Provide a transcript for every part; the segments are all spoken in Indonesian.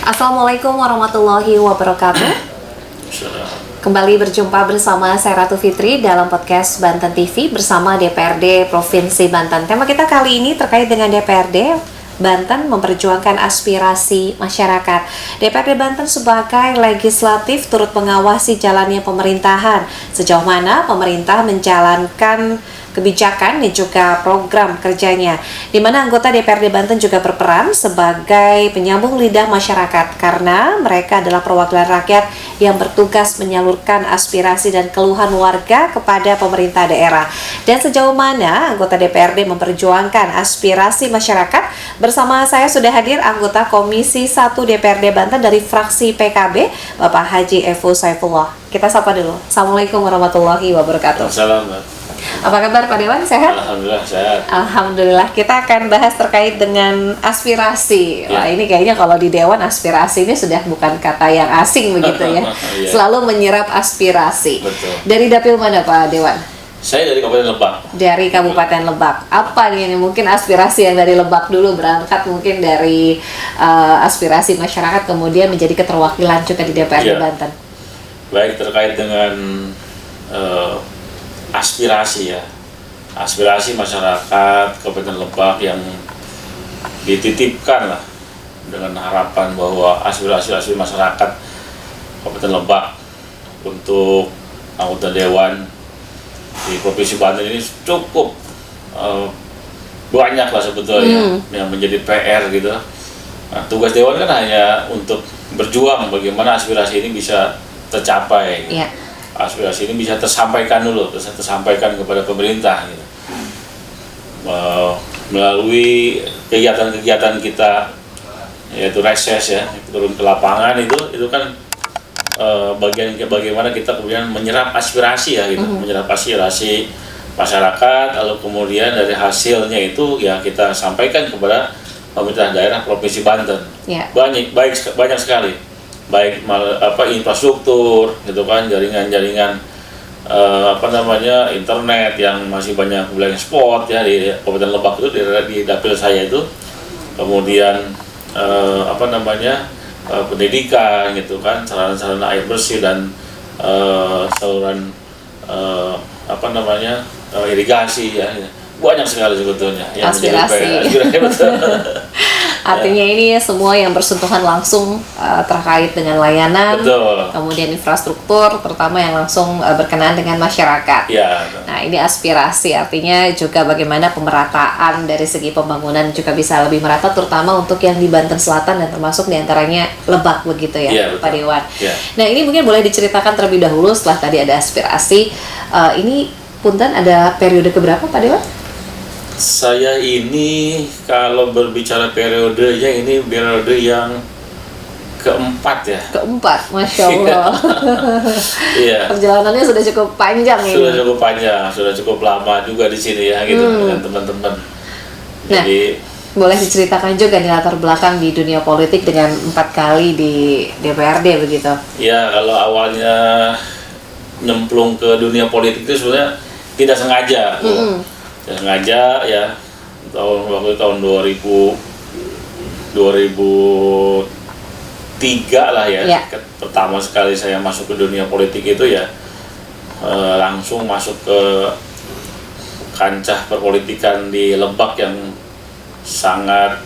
Assalamualaikum warahmatullahi wabarakatuh. Kembali berjumpa bersama saya Ratu Fitri dalam podcast Banten TV bersama DPRD Provinsi Banten. Tema kita kali ini terkait dengan DPRD Banten memperjuangkan aspirasi masyarakat. DPRD Banten sebagai legislatif turut mengawasi jalannya pemerintahan. Sejauh mana pemerintah menjalankan kebijakan dan juga program kerjanya, di mana anggota DPRD Banten juga berperan sebagai penyambung lidah masyarakat karena mereka adalah perwakilan rakyat yang bertugas menyalurkan aspirasi dan keluhan warga kepada pemerintah daerah. Dan sejauh mana anggota DPRD memperjuangkan aspirasi masyarakat, bersama saya sudah hadir anggota Komisi 1 DPRD Banten dari fraksi PKB, Bapak Haji Evo Saifullah. Kita sapa dulu. Assalamualaikum warahmatullahi wabarakatuh. Assalamualaikum. Apa kabar Pak Dewan? Sehat? Alhamdulillah sehat. Alhamdulillah. Kita akan bahas terkait dengan aspirasi. Wah, ini kayaknya kalau di Dewan aspirasi ini sudah bukan kata yang asing begitu ya. Selalu menyerap aspirasi. Betul. Dari dapil mana Pak Dewan? Saya dari Kabupaten Lebak. Dari Kabupaten Lebak. Apa nih ini? Mungkin aspirasi yang dari Lebak dulu berangkat mungkin dari aspirasi masyarakat kemudian menjadi keterwakilan juga di DPRD Banten. Baik, terkait dengan aspirasi masyarakat Kabupaten Lebak yang dititipkan lah dengan harapan bahwa aspirasi masyarakat Kabupaten Lebak untuk anggota Dewan di Provinsi Banten ini cukup banyak lah sebetulnya yang menjadi PR gitu. Nah, tugas Dewan kan hanya untuk berjuang bagaimana aspirasi ini bisa tercapai. Gitu. Aspirasi ini bisa tersampaikan kepada pemerintah gitu. Melalui kegiatan-kegiatan kita yaitu reses ya, turun ke lapangan itu kan bagian bagaimana kita kemudian menyerap aspirasi ya gitu, menyerap aspirasi masyarakat, lalu kemudian dari hasilnya itu ya kita sampaikan kepada pemerintah daerah Provinsi Banten. Banyak sekali. Baik infrastruktur gitu kan, jaringan internet yang masih banyak blank spot ya di Kabupaten Lebak itu di dapil saya itu, kemudian pendidikan gitu kan, sarana air bersih dan saluran irigasi ya. Banyak sekali sebetulnya yang aspirasi. Artinya ini semua yang bersentuhan langsung terkait dengan layanan, kemudian infrastruktur, terutama yang langsung berkenaan dengan masyarakat. Nah, ini aspirasi, artinya juga bagaimana pemerataan dari segi pembangunan juga bisa lebih merata, terutama untuk yang di Banten Selatan dan termasuk diantaranya Lebak begitu ya, Pak Dewan. Nah, ini mungkin boleh diceritakan terlebih dahulu setelah tadi ada aspirasi. Ini punten ada periode keberapa Pak Dewan? Saya ini kalau berbicara periodenya ini periode yang keempat ya. Keempat, Masya Allah. Iya. Perjalanannya sudah cukup panjang ini. Sudah cukup panjang, sudah cukup lama juga di sini ya gitu dengan teman-teman. Jadi boleh diceritakan juga nih latar belakang di dunia politik dengan 4 kali di DPRD begitu. Ya, kalau awalnya nyemplung ke dunia politik itu sebenarnya tidak sengaja. Sengaja ya, waktu tahun 2003 lah ya. Pertama sekali saya masuk ke dunia politik itu ya langsung masuk ke kancah perpolitikan di Lebak yang sangat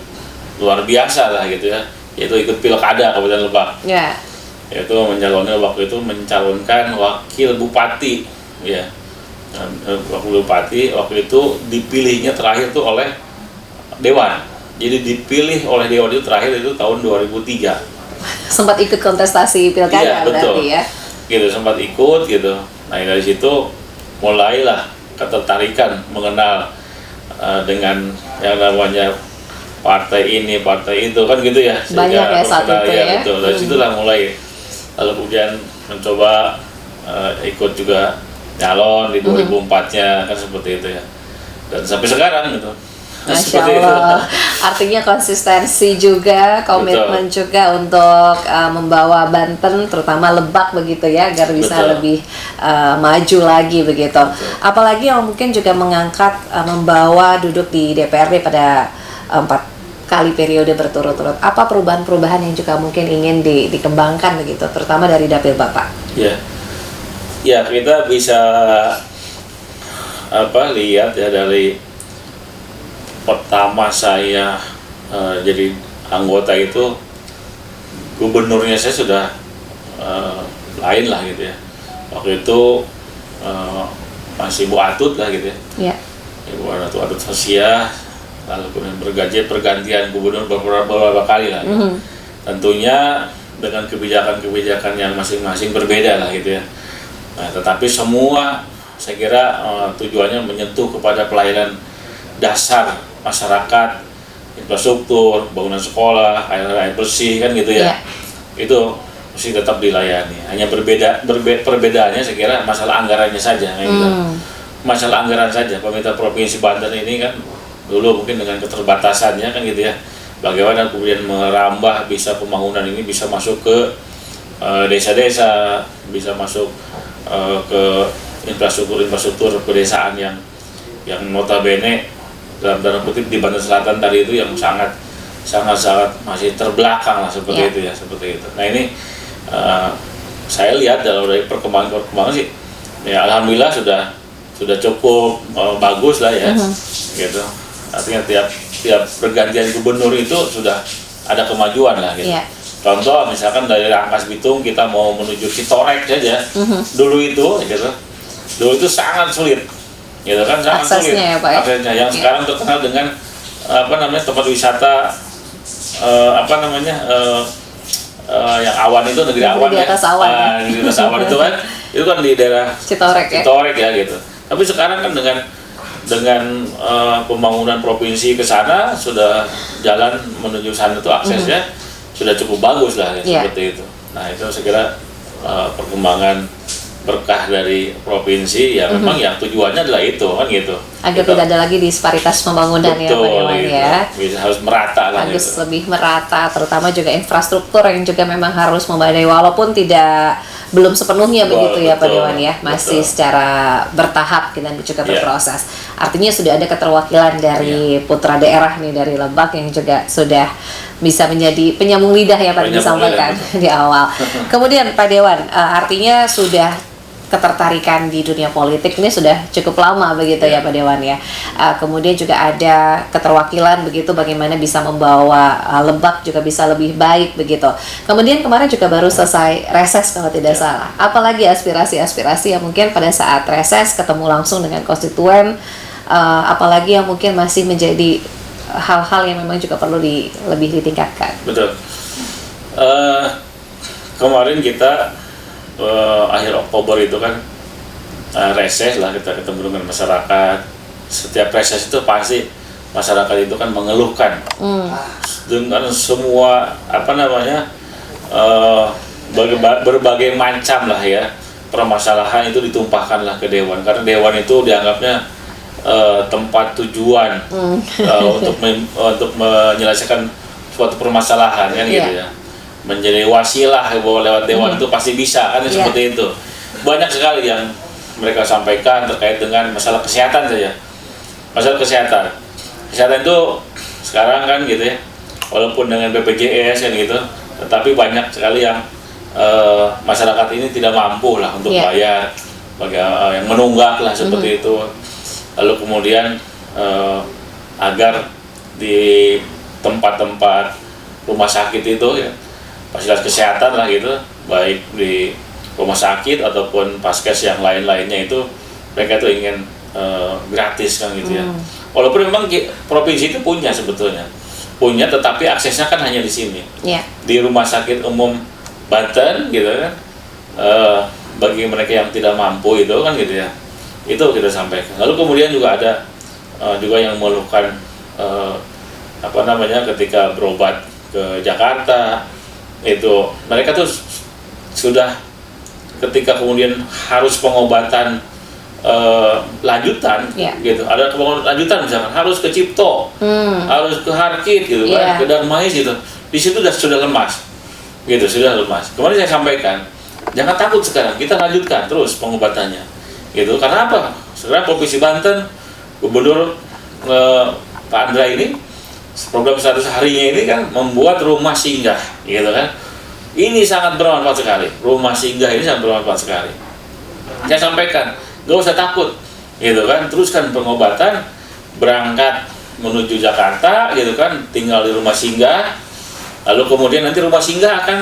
luar biasa lah gitu ya, yaitu ikut pilkada Kabupaten Lebak. Yaitu mencalonkan wakil bupati ya. Wakil bupati waktu itu dipilihnya terakhir tuh oleh Dewan. Jadi dipilih oleh Dewan itu terakhir itu tahun 2003. Sempat ikut kontestasi pilkada berarti ya. Gitu, sempat ikut gitu. Nah, dari situ mulailah ketertarikan mengenal dengan yang namanya partai ini, partai itu kan gitu ya. Banyak ya saat itu ya. Betul. Dari situlah mulai. Lalu kemudian mencoba ikut juga nyalon di 2004-nya kan seperti itu ya, dan sampai sekarang gitu. Masya Allah. Artinya konsistensi juga, komitmen juga untuk membawa Banten, terutama Lebak begitu ya, agar bisa lebih maju lagi begitu. Apalagi yang mungkin juga mengangkat membawa duduk di DPRD pada 4 kali periode berturut-turut. Apa perubahan-perubahan yang juga mungkin ingin dikembangkan begitu, terutama dari dapil Bapak? Ya, kita bisa lihat ya dari pertama saya jadi anggota itu, gubernurnya saya sudah lain lah gitu ya. Waktu itu masih Bu Atut lah gitu ya. Bu Atut Sosial, lalu kemudian pergantian gubernur beberapa kali lah. Tentunya dengan kebijakan-kebijakan yang masing-masing berbeda lah gitu ya. Nah, tetapi semua saya kira tujuannya menyentuh kepada pelayanan dasar masyarakat, infrastruktur, bangunan sekolah, air bersih kan gitu ya. Itu mesti tetap dilayani. Hanya perbedaannya saya kira masalah anggarannya saja gitu. Masalah anggaran saja. Pemerintah Provinsi Banten ini kan dulu mungkin dengan keterbatasannya kan gitu ya. Bagaimana kemudian merambah bisa pembangunan ini bisa masuk ke desa-desa, bisa masuk ke infrastruktur pedesaan yang notabene dalam tanda kutip di Banten Selatan tadi itu yang sangat masih terbelakang lah seperti itu ya, seperti itu. Nah ini saya lihat dari perkembangan sih ya alhamdulillah sudah cukup bagus lah ya, gitu. Artinya tiap pergantian gubernur itu sudah ada kemajuan lah gitu. Contoh misalkan dari Rangkas Bitung kita mau menuju Citorek saja, dulu itu sangat sulit, gitu kan, sangat sulit aksesnya. Yang sekarang terkenal dengan tempat wisata yang awan itu, negeri awan di atas awan, di atas awan itu kan, itu kan di daerah Citorek ya gitu. Tapi sekarang kan dengan pembangunan provinsi ke sana, sudah jalan menuju sana itu aksesnya sudah cukup bagus lah ya, seperti itu. Nah itu saya kira perkembangan berkah dari provinsi ya, memang yang tujuannya adalah itu kan gitu. Agar tidak ada lagi disparitas pembangunan. Betul, ya Pak Dewan gitu. Ya. Bisa harus merata lah. Harus gitu. Lebih merata, terutama juga infrastruktur yang juga memang harus memadai walaupun belum sepenuhnya begitu ya Pak Dewan ya, masih secara bertahap dan juga berproses. Artinya sudah ada keterwakilan dari putra daerah nih dari Lebak yang juga sudah bisa menjadi penyambung lidah ya Pak disampaikan di awal. Kemudian Pak Dewan, artinya sudah ketertarikan di dunia politik ini sudah cukup lama begitu ya Pak Dewan ya. Kemudian juga ada keterwakilan begitu, bagaimana bisa membawa Lebak juga bisa lebih baik begitu. Kemudian kemarin juga baru selesai reses kalau tidak salah. Apalagi aspirasi-aspirasi yang mungkin pada saat reses ketemu langsung dengan konstituen, apalagi yang mungkin masih menjadi hal-hal yang memang juga perlu lebih ditingkatkan. Betul. Kemarin kita akhir Oktober itu kan reses lah, kita ketemu dengan masyarakat. Setiap reses itu pasti masyarakat itu kan mengeluhkan dengan semua berbagai macam lah ya permasalahan itu ditumpahkan lah ke Dewan, karena Dewan itu dianggapnya tempat tujuan untuk menyelesaikan suatu permasalahan kan gitu ya. Menjadi wasilah bahwa lewat Dewan itu pasti bisa kan seperti itu. Banyak sekali yang mereka sampaikan terkait dengan masalah kesehatan saja. Masalah kesehatan itu sekarang kan gitu ya, walaupun dengan BPJS kan gitu, tetapi banyak sekali yang masyarakat ini tidak mampu lah untuk bayar, yang menunggak lah seperti itu. Lalu kemudian agar di tempat-tempat rumah sakit itu ya, fasilitas kesehatan lah gitu, baik di rumah sakit ataupun paskes yang lainnya itu mereka tuh ingin gratis kan gitu ya. Walaupun memang provinsi itu sebetulnya punya, tetapi aksesnya kan hanya di sini, di Rumah Sakit Umum Banten gitu kan. Bagi mereka yang tidak mampu itu kan gitu ya, itu kita sampaikan. Lalu kemudian juga ada juga yang mengeluhkan ketika berobat ke Jakarta itu, mereka tuh sudah ketika kemudian harus pengobatan lanjutan gitu, ada pengobatan lanjutan misalkan harus ke Cipto, harus ke Harkit gitu kan, ke Darmais gitu, di situ sudah lemas gitu, sudah lemas. Kemarin saya sampaikan, jangan takut sekarang, kita lanjutkan terus pengobatannya gitu. Karena apa? Sekarang Provinsi Banten, Gubernur Pak Andra ini program 100 harinya ini kan membuat rumah singgah, gitu kan. Ini sangat bermanfaat sekali. Rumah singgah ini sangat bermanfaat sekali. Saya sampaikan, nggak usah takut, gitu kan. Teruskan pengobatan, berangkat menuju Jakarta, gitu kan. Tinggal di rumah singgah, lalu kemudian nanti rumah singgah akan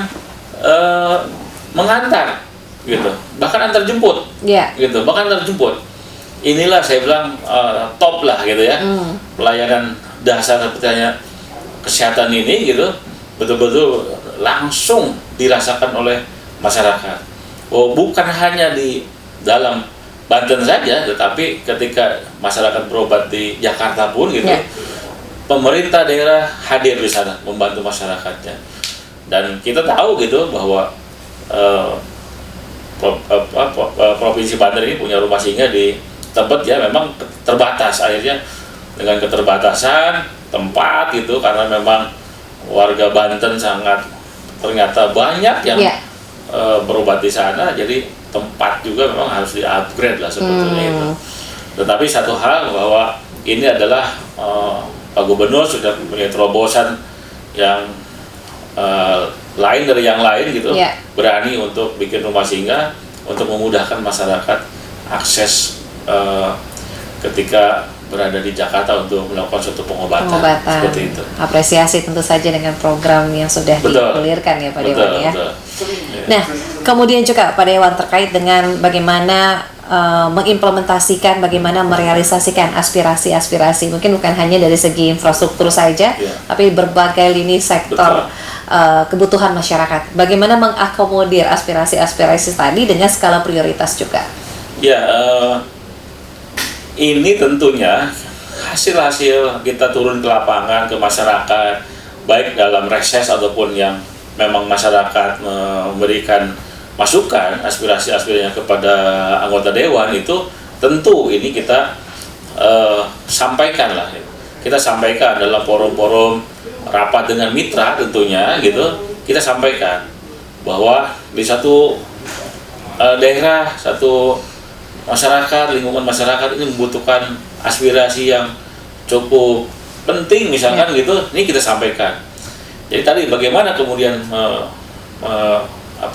mengantar, gitu. Bahkan antar jemput, gitu. Bahkan antar jemput. Inilah saya bilang top lah, gitu ya. Pelayanan dasar seperti kesehatan ini, gitu, betul-betul langsung dirasakan oleh masyarakat. Oh, bukan hanya di dalam Banten saja, tetapi ketika masyarakat berobat di Jakarta pun, gitu, pemerintah daerah hadir di sana membantu masyarakatnya. Dan kita tahu, gitu, bahwa Provinsi Banten ini punya rumah singgah di tempat ya memang terbatas. Akhirnya dengan keterbatasan tempat, gitu, karena memang warga Banten sangat ternyata banyak yang berobat di sana, jadi tempat juga memang harus di-upgrade lah sebetulnya itu. Tetapi satu hal bahwa ini adalah Pak Gubernur sudah punya terobosan yang lain dari yang lain, gitu, berani untuk bikin rumah singgah untuk memudahkan masyarakat akses ketika berada di Jakarta untuk melakukan suatu pengobatan. Seperti itu. Apresiasi tentu saja dengan program yang sudah digulirkan ya Pak Dewan ya. Nah, kemudian juga Pak Dewan terkait dengan bagaimana mengimplementasikan, bagaimana merealisasikan aspirasi-aspirasi, mungkin bukan hanya dari segi infrastruktur saja, tapi berbagai lini sektor kebutuhan masyarakat. Bagaimana mengakomodir aspirasi-aspirasi tadi dengan skala prioritas juga. Ya, ini tentunya hasil-hasil kita turun ke lapangan, ke masyarakat, baik dalam reses ataupun yang memang masyarakat memberikan masukan, aspirasi-aspirasinya kepada anggota dewan, itu tentu ini kita sampaikan lah. Kita sampaikan dalam forum-forum rapat dengan mitra tentunya, gitu, kita sampaikan bahwa di satu daerah, satu masyarakat, lingkungan masyarakat ini membutuhkan aspirasi yang cukup penting misalkan, gitu, ini kita sampaikan. Jadi tadi bagaimana kemudian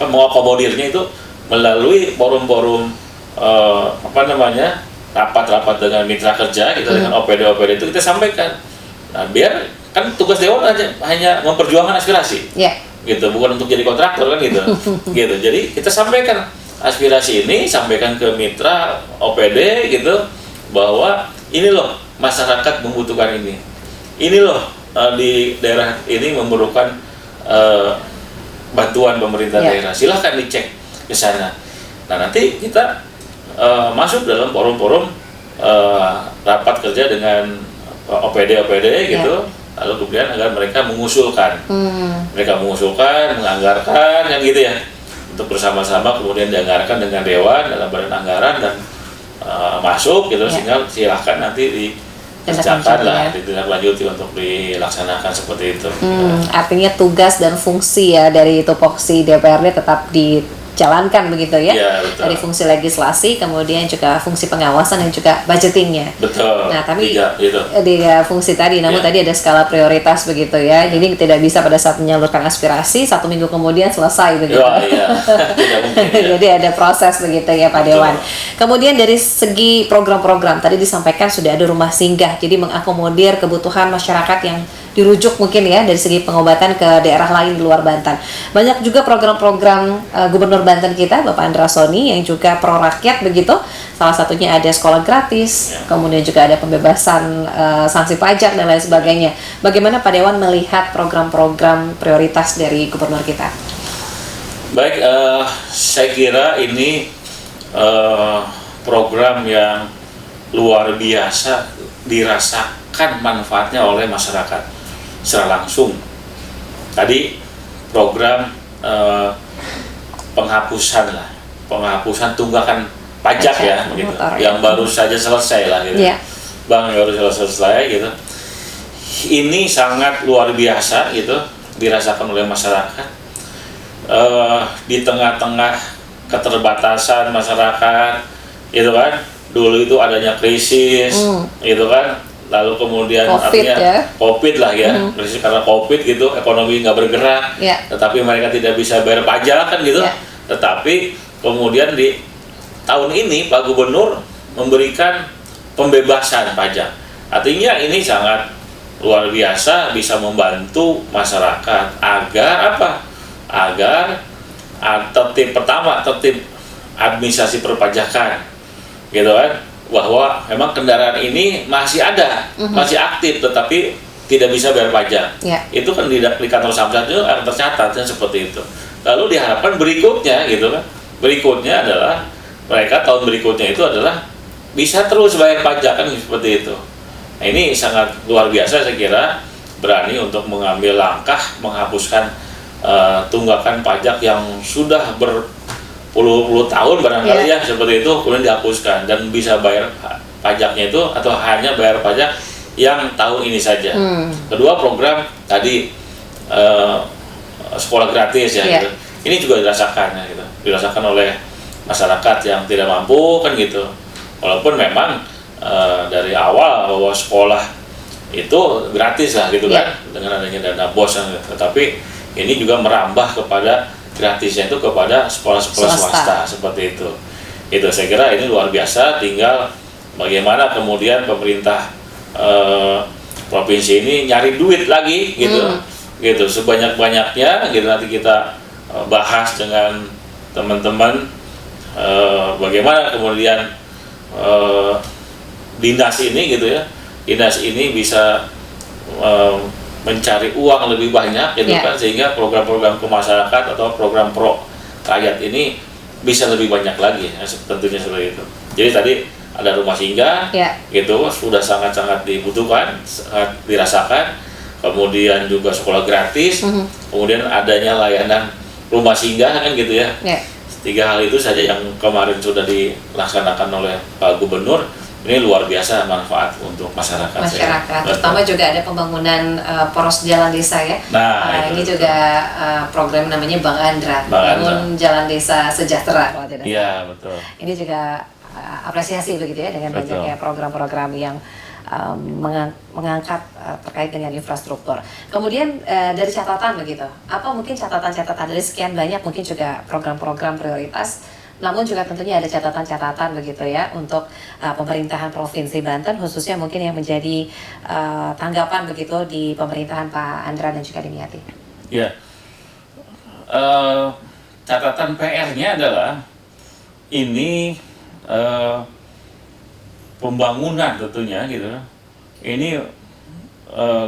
mengakomodirnya itu melalui forum-forum rapat-rapat dengan mitra kerja, gitu, dengan OPD itu kita sampaikan. Nah, biar kan tugas dewan hanya memperjuangkan aspirasi, gitu, bukan untuk jadi kontraktor kan, gitu. Gitu. Jadi kita sampaikan aspirasi ini, sampaikan ke mitra OPD, gitu, bahwa ini loh masyarakat membutuhkan ini loh di daerah ini memerlukan bantuan pemerintah daerah, silahkan dicek ke sana. Nah, nanti kita masuk dalam forum-forum rapat kerja dengan OPD, gitu, lalu kemudian agar mereka mengusulkan, menganggarkan, yang gitu ya, untuk bersama-sama kemudian dianggarkan dengan dewan dalam badan anggaran dan masuk, gitu, sehingga silahkan nanti dikerjakan lah, ditindaklanjuti untuk dilaksanakan seperti itu. Artinya tugas dan fungsi ya dari tupoksi DPRD tetap dijalankan begitu ya, dari fungsi legislasi, kemudian juga fungsi pengawasan dan juga budgetingnya. Betul. Nah, tapi di fungsi tadi, namun tadi ada skala prioritas begitu ya, jadi tidak bisa pada saat menyalurkan aspirasi 1 minggu kemudian selesai begitu. Tidak mungkin. Jadi ada proses begitu ya Pak Dewan. Kemudian dari segi program-program tadi disampaikan sudah ada rumah singgah, jadi mengakomodir kebutuhan masyarakat yang dirujuk mungkin ya dari segi pengobatan ke daerah lain di luar Banten. Banyak juga program-program Gubernur Banten kita Bapak Andra Soni yang juga pro rakyat begitu. Salah satunya ada sekolah gratis, kemudian juga ada pembebasan sanksi pajak dan lain sebagainya. Bagaimana Pak Dewan melihat program-program prioritas dari Gubernur kita? Baik, saya kira ini program yang luar biasa dirasakan manfaatnya oleh masyarakat secara langsung. Tadi program penghapusan tunggakan pajak ya, begitu, yang baru saja selesai lah, gitu. Bang, baru selesai, gitu. Ini sangat luar biasa, gitu, dirasakan oleh masyarakat. Di tengah-tengah keterbatasan masyarakat, gitu kan, dulu itu adanya krisis, gitu kan, lalu kemudian COVID, artinya ya. COVID lah ya, krisis karena COVID gitu, ekonomi nggak bergerak, Ya. tetapi mereka tidak bisa bayar pajak kan gitu. Ya. Tetapi kemudian di tahun ini Pak Gubernur memberikan pembebasan pajak. Artinya ini sangat luar biasa, bisa membantu masyarakat agar apa? Agar tertib administrasi perpajakan, gitu kan? Bahwa memang kendaraan ini masih ada, masih aktif, tetapi tidak bisa bayar pajak. Ya. Itu kan di kantor samsat itu akan tercatat kan seperti itu. Lalu diharapkan berikutnya, gitu kan? Berikutnya adalah mereka tahun berikutnya itu adalah bisa terus bayar pajak kan seperti itu. Nah, ini sangat luar biasa saya kira, berani untuk mengambil langkah menghapuskan tunggakan pajak yang sudah berpuluh-puluh tahun barangkali ya seperti itu, kemudian dihapuskan dan bisa bayar pajaknya itu atau hanya bayar pajak yang tahun ini saja. Kedua, program tadi sekolah gratis ya gitu. Ini juga dirasakan ya, gitu. Dirasakan oleh masyarakat yang tidak mampu kan gitu. Walaupun memang dari awal bahwa sekolah itu gratis lah gitu kan, dengan adanya dana BOS, tetapi ini juga merambah kepada gratisnya itu kepada sekolah-sekolah swasta seperti itu. Itu saya kira ini luar biasa, tinggal bagaimana kemudian pemerintah provinsi ini nyari duit lagi gitu. Gitu sebanyak-banyaknya gitu. Nanti kita bahas dengan teman-teman bagaimana kemudian dinas ini gitu ya, dinas ini bisa mencari uang lebih banyak gitu kan, sehingga program-program ke masyarakat atau program pro rakyat ini bisa lebih banyak lagi ya, tentunya seperti itu. Jadi tadi ada rumah singgah gitu sudah sangat-sangat dibutuhkan, sangat dirasakan, kemudian juga sekolah gratis, kemudian adanya layanan rumah singgah kan gitu ya. Tiga hal itu saja yang kemarin sudah dilaksanakan oleh Pak Gubernur. Ini luar biasa manfaat untuk masyarakat. Terutama juga ada pembangunan poros jalan desa ya. Ini juga program namanya Bang Andra, bangun jalan desa sejahtera kalau tidak salah. Iya, betul. Ini juga apresiasi begitu ya dengan banyaknya program-program yang mengangkat terkait dengan infrastruktur. Kemudian dari catatan begitu, apa mungkin catatan-catatan dari sekian banyak mungkin juga program-program prioritas, namun juga tentunya ada catatan-catatan begitu ya untuk pemerintahan Provinsi Banten, khususnya mungkin yang menjadi tanggapan begitu di pemerintahan Pak Andra dan juga Dimyati. Ya, catatan PR-nya adalah ini pembangunan tentunya gitu. Ini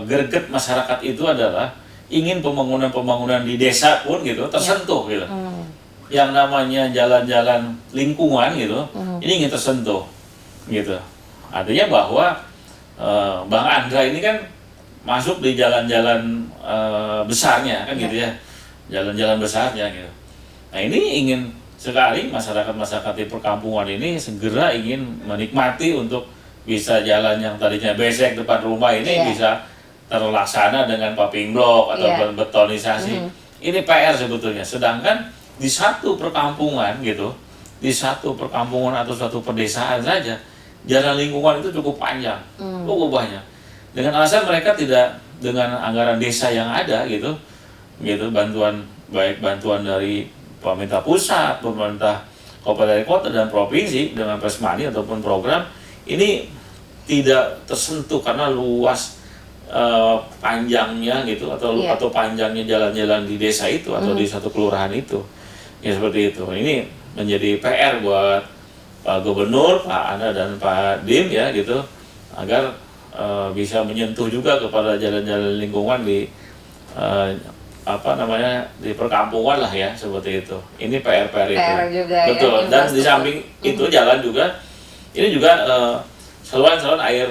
greget masyarakat itu adalah ingin pembangunan di desa pun gitu tersentuh gitu. Yang namanya jalan-jalan lingkungan gitu, ini ingin tersentuh gitu. Artinya bahwa Bang Andra ini kan masuk di jalan-jalan besarnya kan gitu ya, jalan-jalan besarnya gitu. Nah ini ingin sekali masyarakat di perkampungan ini segera ingin menikmati untuk bisa jalan yang tadinya besek depan rumah ini bisa terlaksana dengan paving block atau betonisasi. Ini PR sebetulnya. Sedangkan di satu perkampungan gitu, di satu perkampungan atau satu pedesaan saja, jalan lingkungan itu cukup panjang, cukup banyak. Dengan alasan mereka tidak dengan anggaran desa yang ada gitu, baik bantuan dari pemerintah pusat, pemerintah kabupaten kota dan provinsi dengan Presmani ataupun program ini tidak tersentuh karena luas panjangnya gitu atau panjangnya jalan-jalan di desa itu atau di satu kelurahan itu. Ya seperti itu. Ini menjadi PR buat Pak Gubernur, Pak Andra dan Pak Dim ya gitu, agar bisa menyentuh juga kepada jalan-jalan lingkungan di di perkampungan lah ya seperti itu. Ini PR itu. Juga, betul. Ya, dan di samping itu jalan juga, ini juga saluran air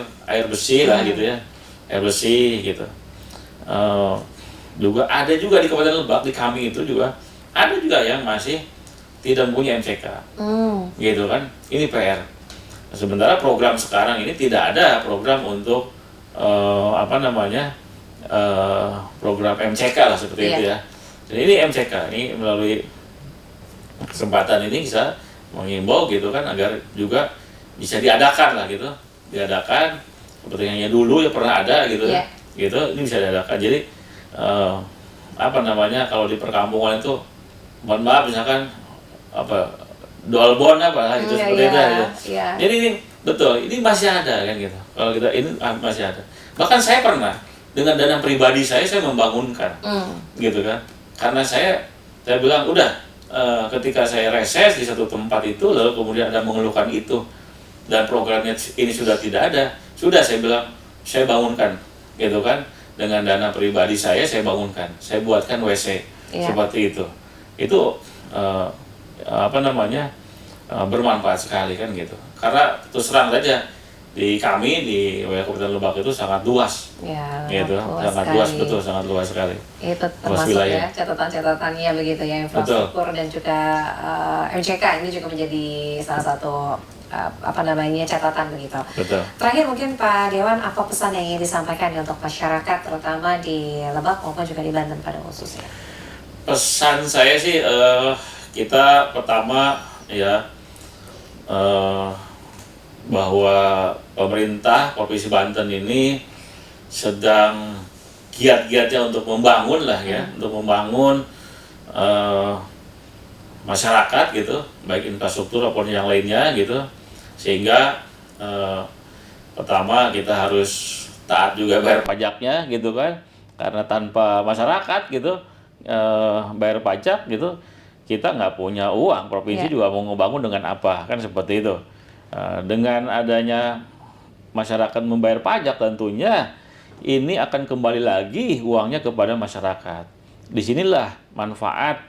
bersih lah gitu ya, air bersih gitu. Juga ada juga di Kabupaten Lebak di kami itu juga. Ada juga yang masih tidak mempunyai MCK, gitu kan? Ini PR. Sementara program sekarang ini tidak ada program untuk program MCK lah seperti itu ya. Jadi ini MCK, ini melalui kesempatan ini bisa mengimbau gitu kan agar juga bisa diadakan lah gitu, diadakan seperti yang dulu ya pernah ada gitu, gitu ini bisa diadakan. Jadi kalau di perkampungan itu, mohon maaf misalkan dolbon gitu seperti itu. Jadi ini betul, ini masih ada kan gitu. Kalau kita ini masih ada. Bahkan saya pernah dengan dana pribadi saya membangunkan, gitu kan. Karena saya bilang udah, ketika saya reses di satu tempat itu, lalu kemudian ada mengeluhkan itu dan programnya ini sudah tidak ada, sudah saya bilang saya bangunkan, gitu kan. Dengan dana pribadi saya bangunkan, saya buatkan WC seperti itu. Itu bermanfaat sekali kan gitu. Karena terus terang saja di kami di wilayah Kabupaten Lebak itu sangat luas, gitu, sangat luas sekali. Itu termasuk ya catatan-catatannya begitu ya, infrastruktur dan juga MCK ini juga menjadi salah satu catatan begitu. Betul. Terakhir mungkin Pak Dewan, apa pesan yang ingin disampaikan untuk masyarakat terutama di Lebak maupun juga di Banten pada khususnya? Pesan saya sih kita pertama ya bahwa pemerintah Provinsi Banten ini sedang giat-giatnya untuk membangun lah ya, untuk membangun masyarakat gitu, baik infrastruktur maupun yang lainnya gitu, sehingga pertama kita harus taat juga bayar pajaknya gitu kan, karena tanpa masyarakat gitu bayar pajak gitu, kita nggak punya uang, provinsi juga mau ngebangun dengan apa, kan seperti itu. Dengan adanya masyarakat membayar pajak tentunya ini akan kembali lagi uangnya kepada masyarakat. Disinilah manfaat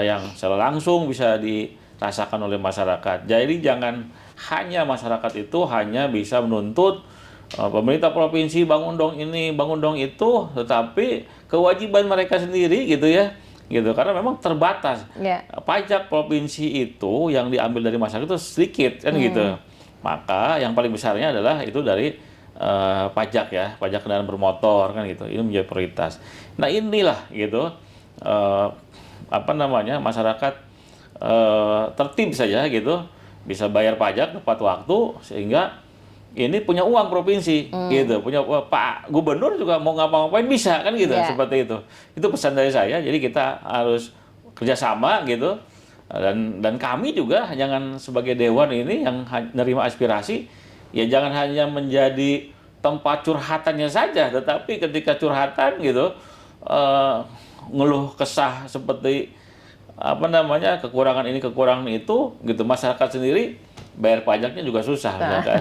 yang secara langsung bisa dirasakan oleh masyarakat. Jadi jangan hanya masyarakat itu hanya bisa menuntut pemerintah provinsi bangun dong ini, bangun dong itu, tetapi kewajiban mereka sendiri gitu ya. Gitu, karena memang terbatas. Pajak provinsi itu yang diambil dari masyarakat itu sedikit kan gitu. Maka yang paling besarnya adalah itu dari pajak ya, pajak kendaraan bermotor kan gitu. Ini menjadi prioritas. Nah, inilah gitu masyarakat tertib saja gitu, bisa bayar pajak tepat waktu sehingga ini punya uang provinsi gitu, punya Pak Gubernur juga mau ngapa-ngapain bisa kan gitu, seperti itu. Itu pesan dari saya. Jadi kita harus kerjasama gitu, dan kami juga jangan sebagai dewan ini yang menerima aspirasi ya jangan hanya menjadi tempat curhatannya saja, tetapi ketika curhatan gitu ngeluh kesah seperti kekurangan ini kekurangan itu gitu, masyarakat sendiri bayar pajaknya juga susah, kan?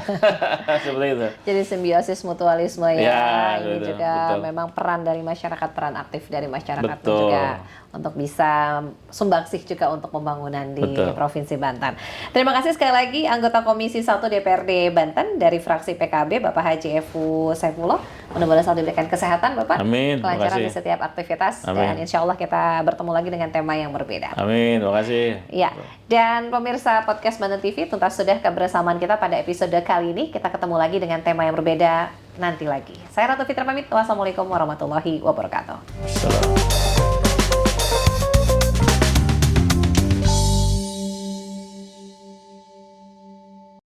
Seperti itu. Jadi simbiosis mutualisme ya, ini betul, juga betul. Memang peran dari masyarakat, peran aktif dari masyarakat juga untuk bisa sumbangsih juga untuk pembangunan di Provinsi Banten. Terima kasih sekali lagi anggota Komisi 1 DPRD Banten dari fraksi PKB Bapak Haji Efu Saifullah. Mudah-mudahan selalu diberikan kesehatan Bapak, Amin. kelancaran di setiap aktivitas. Amin. Dan insya Allah kita bertemu lagi dengan tema yang berbeda. Amin, terima kasih. Ya, dan pemirsa podcast Banten TV, tuntas sudah kebersamaan kita pada episode kali ini. Kita ketemu lagi dengan tema yang berbeda nanti lagi. Saya Ratu Fitra pamit. Wassalamualaikum warahmatullahi wabarakatuh. Assalamualaikum.